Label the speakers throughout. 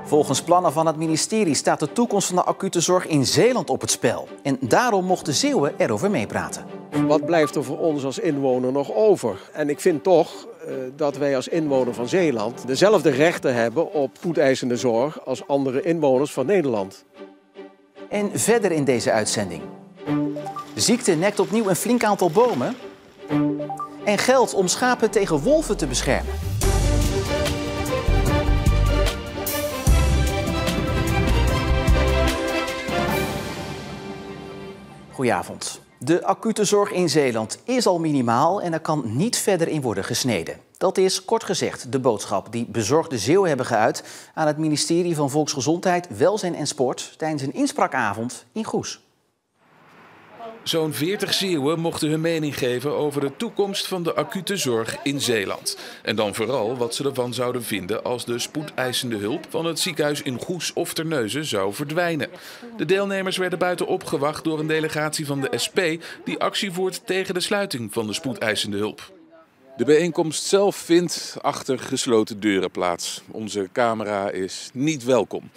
Speaker 1: Volgens plannen van het ministerie staat de toekomst van de acute zorg in Zeeland op het spel. En daarom mochten Zeeuwen erover meepraten.
Speaker 2: Wat blijft er voor ons als inwoner nog over? En ik vind toch dat wij als inwoner van Zeeland dezelfde rechten hebben op spoedeisende zorg als andere inwoners van Nederland.
Speaker 1: En verder in deze uitzending. De ziekte nekt opnieuw een flink aantal bomen. En geld om schapen tegen wolven te beschermen. Goedenavond. De acute zorg in Zeeland is al minimaal en er kan niet verder in worden gesneden. Dat is, kort gezegd, de boodschap die bezorgde Zeeuwen hebben geuit aan het ministerie van Volksgezondheid, Welzijn en Sport tijdens een inspraakavond in Goes.
Speaker 3: Zo'n 40 Zeeuwen mochten hun mening geven over de toekomst van de acute zorg in Zeeland. En dan vooral wat ze ervan zouden vinden als de spoedeisende hulp van het ziekenhuis in Goes of Terneuzen zou verdwijnen. De deelnemers werden buiten opgewacht door een delegatie van de SP die actie voert tegen de sluiting van de spoedeisende hulp. De bijeenkomst zelf vindt achter gesloten deuren plaats. Onze camera is niet welkom.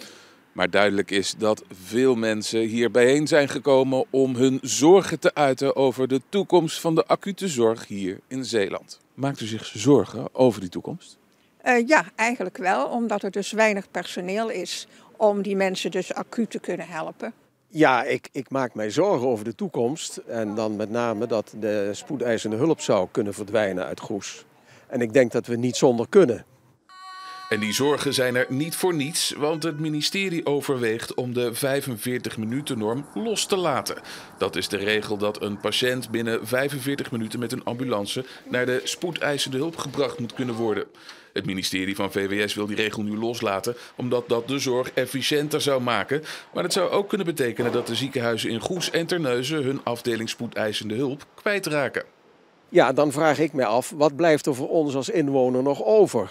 Speaker 3: Maar duidelijk is dat veel mensen hier bijeen zijn gekomen om hun zorgen te uiten over de toekomst van de acute zorg hier in Zeeland. Maakt u zich zorgen over die toekomst?
Speaker 4: Ja, eigenlijk wel, omdat er dus weinig personeel is om die mensen dus acuut te kunnen helpen.
Speaker 2: Ja, ik maak mij zorgen over de toekomst en dan met name dat de spoedeisende hulp zou kunnen verdwijnen uit Goes. En ik denk dat we niet zonder kunnen.
Speaker 3: En die zorgen zijn er niet voor niets, want het ministerie overweegt om de 45-minuten-norm los te laten. Dat is de regel dat een patiënt binnen 45 minuten met een ambulance naar de spoedeisende hulp gebracht moet kunnen worden. Het ministerie van VWS wil die regel nu loslaten, omdat dat de zorg efficiënter zou maken. Maar het zou ook kunnen betekenen dat de ziekenhuizen in Goes en Terneuzen hun afdeling spoedeisende hulp kwijtraken.
Speaker 2: Ja, dan vraag ik me af, wat blijft er voor ons als inwoner nog over?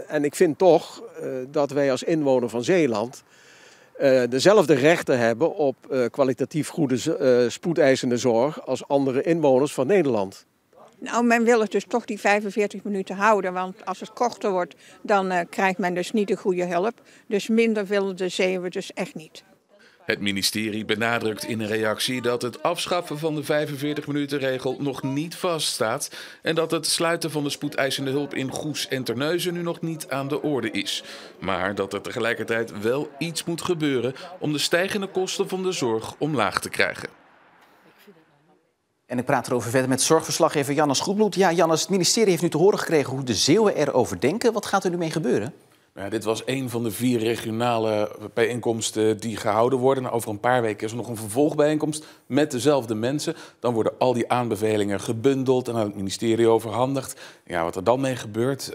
Speaker 2: En ik vind toch dat wij als inwoner van Zeeland dezelfde rechten hebben op kwalitatief goede spoedeisende zorg als andere inwoners van Nederland.
Speaker 4: Nou, men wil het dus toch die 45 minuten houden, want als het korter wordt, dan krijgt men dus niet de goede hulp. Dus minder willen de Zeeuwen dus echt niet.
Speaker 3: Het ministerie benadrukt in een reactie dat het afschaffen van de 45-minuten-regel nog niet vaststaat en dat het sluiten van de spoedeisende hulp in Goes en Terneuzen nu nog niet aan de orde is. Maar dat er tegelijkertijd wel iets moet gebeuren om de stijgende kosten van de zorg omlaag te krijgen.
Speaker 1: En ik praat erover verder met zorgverslaggever Jannes Goedbloed. Ja, Jannes, het ministerie heeft nu te horen gekregen hoe de Zeeuwen erover denken. Wat gaat er nu mee gebeuren?
Speaker 3: Ja, dit was een van de 4 regionale bijeenkomsten die gehouden worden. Nou, over een paar weken is er nog een vervolgbijeenkomst met dezelfde mensen. Dan worden al die aanbevelingen gebundeld en aan het ministerie overhandigd. Ja, wat er dan mee gebeurt,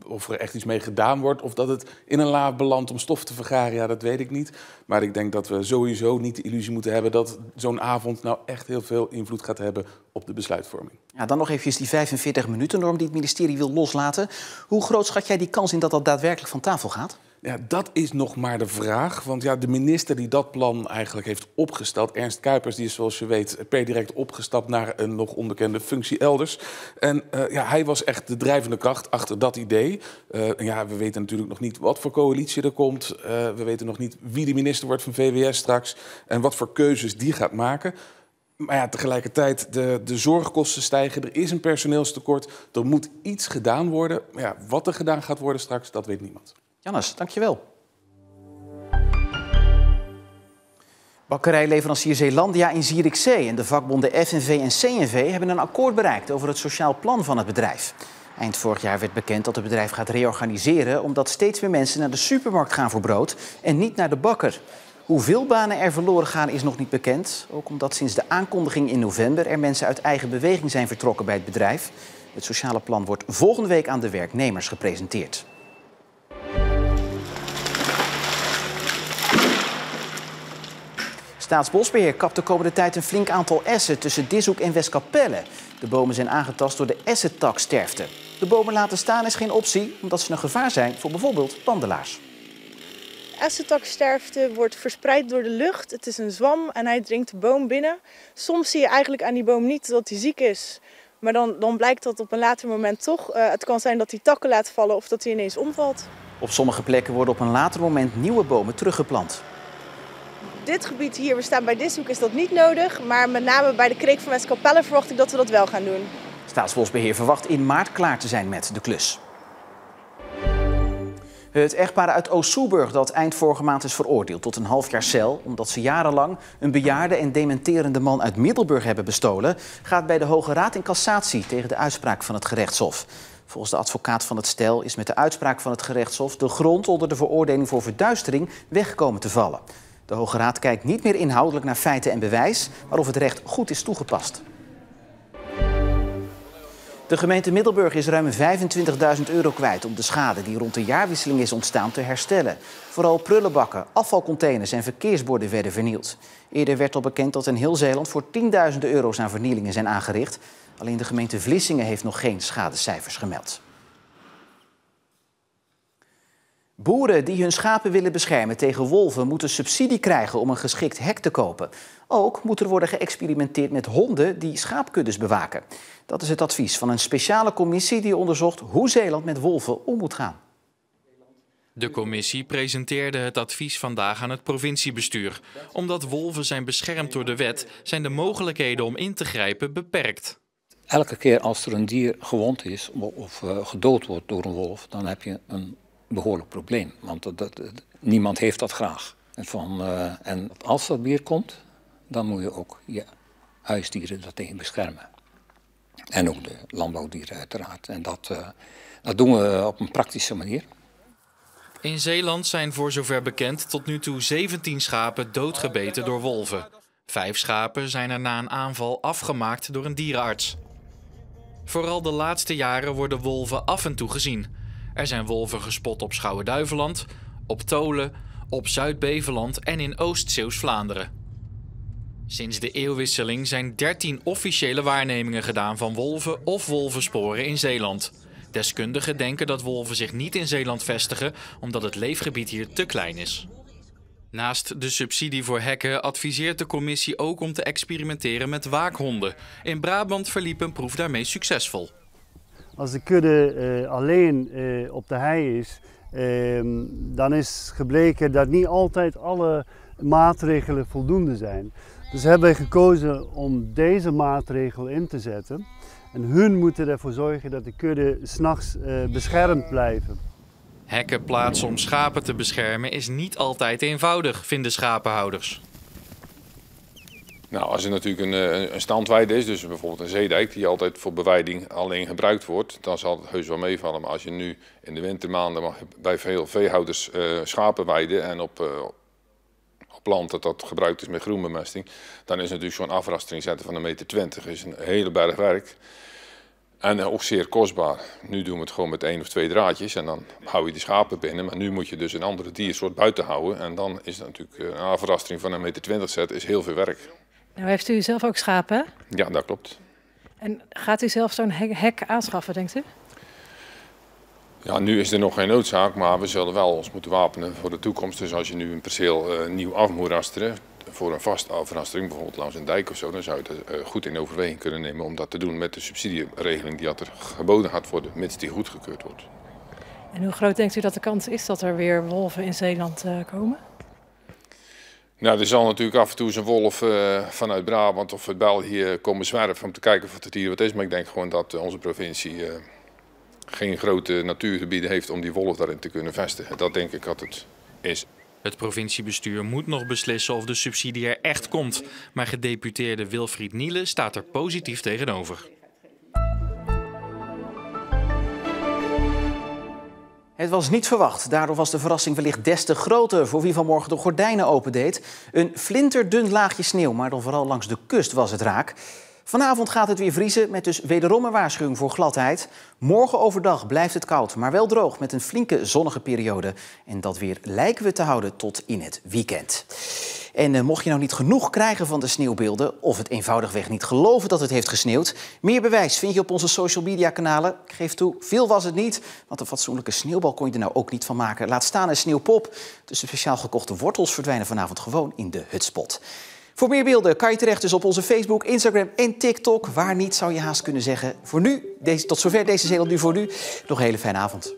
Speaker 3: of er echt iets mee gedaan wordt, of dat het in een la belandt om stof te vergaren, ja, dat weet ik niet. Maar ik denk dat we sowieso niet de illusie moeten hebben dat zo'n avond nou echt heel veel invloed gaat hebben op de besluitvorming.
Speaker 1: Ja, dan nog eventjes die 45-minuten-norm die het ministerie wil loslaten. Hoe groot schat jij die kans in dat dat daadwerkelijk van tafel gaat?
Speaker 3: Ja, dat is nog maar de vraag. Want ja, de minister die dat plan eigenlijk heeft opgesteld, Ernst Kuipers, die is zoals je weet per direct opgestapt naar een nog onbekende functie elders. En ja, hij was echt de drijvende kracht achter dat idee. Ja, we weten natuurlijk nog niet wat voor coalitie er komt. We weten nog niet wie de minister wordt van VWS straks en wat voor keuzes die gaat maken. Maar ja, tegelijkertijd, de zorgkosten stijgen, er is een personeelstekort, er moet iets gedaan worden. Maar ja, wat er gedaan gaat worden straks, dat weet niemand.
Speaker 1: Jannes, dankjewel. Bakkerijleverancier Zeelandia in Zierikzee en de vakbonden FNV en CNV hebben een akkoord bereikt over het sociaal plan van het bedrijf. Eind vorig jaar werd bekend dat het bedrijf gaat reorganiseren omdat steeds meer mensen naar de supermarkt gaan voor brood en niet naar de bakker. Hoeveel banen er verloren gaan is nog niet bekend, ook omdat sinds de aankondiging in november er mensen uit eigen beweging zijn vertrokken bij het bedrijf. Het sociale plan wordt volgende week aan de werknemers gepresenteerd. Staatsbosbeheer kapt de komende tijd een flink aantal essen tussen Dishoek en Westkapelle. De bomen zijn aangetast door de essentaksterfte. De bomen laten staan is geen optie, omdat ze een gevaar zijn voor bijvoorbeeld wandelaars.
Speaker 5: Essentaksterfte wordt verspreid door de lucht. Het is een zwam en hij dringt de boom binnen. Soms zie je eigenlijk aan die boom niet dat hij ziek is. Maar dan blijkt dat op een later moment toch. Het kan zijn dat hij takken laat vallen of dat hij ineens omvalt.
Speaker 1: Op sommige plekken worden op een later moment nieuwe bomen teruggeplant.
Speaker 5: Dit gebied hier, we staan bij Dishoek, is dat niet nodig. Maar met name bij de Kreek van Westkapelle verwacht ik dat we dat wel gaan doen.
Speaker 1: Staatsbosbeheer verwacht in maart klaar te zijn met de klus. Het echtpaar uit Oost-Soeburg dat eind vorige maand is veroordeeld tot een half jaar cel omdat ze jarenlang een bejaarde en dementerende man uit Middelburg hebben bestolen, gaat bij de Hoge Raad in cassatie tegen de uitspraak van het gerechtshof. Volgens de advocaat van het stel is met de uitspraak van het gerechtshof de grond onder de veroordeling voor verduistering wegkomen te vallen. De Hoge Raad kijkt niet meer inhoudelijk naar feiten en bewijs, maar of het recht goed is toegepast. De gemeente Middelburg is ruim €25.000 kwijt om de schade die rond de jaarwisseling is ontstaan te herstellen. Vooral prullenbakken, afvalcontainers en verkeersborden werden vernield. Eerder werd al bekend dat in heel Zeeland voor tienduizenden euro's aan vernielingen zijn aangericht. Alleen de gemeente Vlissingen heeft nog geen schadecijfers gemeld. Boeren die hun schapen willen beschermen tegen wolven moeten subsidie krijgen om een geschikt hek te kopen. Ook moet er worden geëxperimenteerd met honden die schaapkuddes bewaken. Dat is het advies van een speciale commissie die onderzocht hoe Zeeland met wolven om moet gaan.
Speaker 6: De commissie presenteerde het advies vandaag aan het provinciebestuur. Omdat wolven zijn beschermd door de wet, zijn de mogelijkheden om in te grijpen beperkt.
Speaker 7: Elke keer als er een dier gewond is of gedood wordt door een wolf, dan heb je een behoorlijk probleem. Want niemand heeft dat graag. En als dat weer komt, dan moet je ook je huisdieren daartegen beschermen. En ook de landbouwdieren uiteraard. En dat doen we op een praktische manier.
Speaker 6: In Zeeland zijn voor zover bekend tot nu toe 17 schapen doodgebeten door wolven. 5 schapen zijn er na een aanval afgemaakt door een dierenarts. Vooral de laatste jaren worden wolven af en toe gezien. Er zijn wolven gespot op Schouwen-Duiveland, op Tholen, op Zuid-Beveland en in Oost-Zeeuws-Vlaanderen. Sinds de eeuwwisseling zijn 13 officiële waarnemingen gedaan van wolven of wolvensporen in Zeeland. Deskundigen denken dat wolven zich niet in Zeeland vestigen omdat het leefgebied hier te klein is. Naast de subsidie voor hekken adviseert de commissie ook om te experimenteren met waakhonden. In Brabant verliep een proef daarmee succesvol.
Speaker 8: Als de kudde alleen op de hei is, dan is gebleken dat niet altijd alle maatregelen voldoende zijn. Dus hebben wij gekozen om deze maatregel in te zetten. En hun moeten ervoor zorgen dat de kudde 's nachts beschermd blijven.
Speaker 6: Hekken plaatsen om schapen te beschermen is niet altijd eenvoudig, vinden schapenhouders.
Speaker 9: Nou, als er natuurlijk een standweide is, dus bijvoorbeeld een zeedijk die altijd voor beweiding alleen gebruikt wordt, dan zal het heus wel meevallen. Maar als je nu in de wintermaanden mag je bij veel veehouders schapen weiden en op land dat gebruikt is met groenbemesting, dan is natuurlijk zo'n afrastering zetten van 1,20 meter is een hele berg werk. En ook zeer kostbaar. Nu doen we het gewoon met 1 of 2 draadjes en dan hou je die schapen binnen. Maar nu moet je dus een andere diersoort buiten houden. En dan is het natuurlijk een afrastering van 1,20 meter zetten is heel veel werk.
Speaker 10: Nou heeft u zelf ook schapen?
Speaker 9: Ja, dat klopt.
Speaker 10: En gaat u zelf zo'n hek aanschaffen, denkt u?
Speaker 9: Ja, nu is er nog geen noodzaak, maar we zullen wel ons moeten wapenen voor de toekomst. Dus als je nu een perceel nieuw af moet rasteren, voor een vast afrastering, bijvoorbeeld langs een dijk of zo, dan zou je het goed in overweging kunnen nemen om dat te doen met de subsidieregeling die er geboden gaat worden, mits die goedgekeurd wordt.
Speaker 10: En hoe groot denkt u dat de kans is dat er weer wolven in Zeeland komen?
Speaker 9: Nou, er zal natuurlijk af en toe een wolf vanuit Brabant of uit België komen zwerven om te kijken of het hier wat is. Maar ik denk gewoon dat onze provincie geen grote natuurgebieden heeft om die wolf daarin te kunnen vestigen. Dat denk ik dat het is.
Speaker 6: Het provinciebestuur moet nog beslissen of de subsidie er echt komt. Maar gedeputeerde Wilfried Niele staat er positief tegenover.
Speaker 1: Het was niet verwacht. Daardoor was de verrassing wellicht des te groter voor wie vanmorgen de gordijnen opendeed. Een flinterdun laagje sneeuw, maar dan vooral langs de kust was het raak. Vanavond gaat het weer vriezen met dus wederom een waarschuwing voor gladheid. Morgen overdag blijft het koud, maar wel droog met een flinke zonnige periode. En dat weer lijken we te houden tot in het weekend. En mocht je nou niet genoeg krijgen van de sneeuwbeelden of het eenvoudigweg niet geloven dat het heeft gesneeuwd, meer bewijs vind je op onze social media kanalen. Ik geef toe, veel was het niet, want een fatsoenlijke sneeuwbal kon je er nou ook niet van maken. Laat staan een sneeuwpop. Dus de speciaal gekochte wortels verdwijnen vanavond gewoon in de hutspot. Voor meer beelden kan je terecht dus op onze Facebook, Instagram en TikTok. Waar niet, zou je haast kunnen zeggen. Voor nu, tot zover deze Zeeland nu voor nu. Nog een hele fijne avond.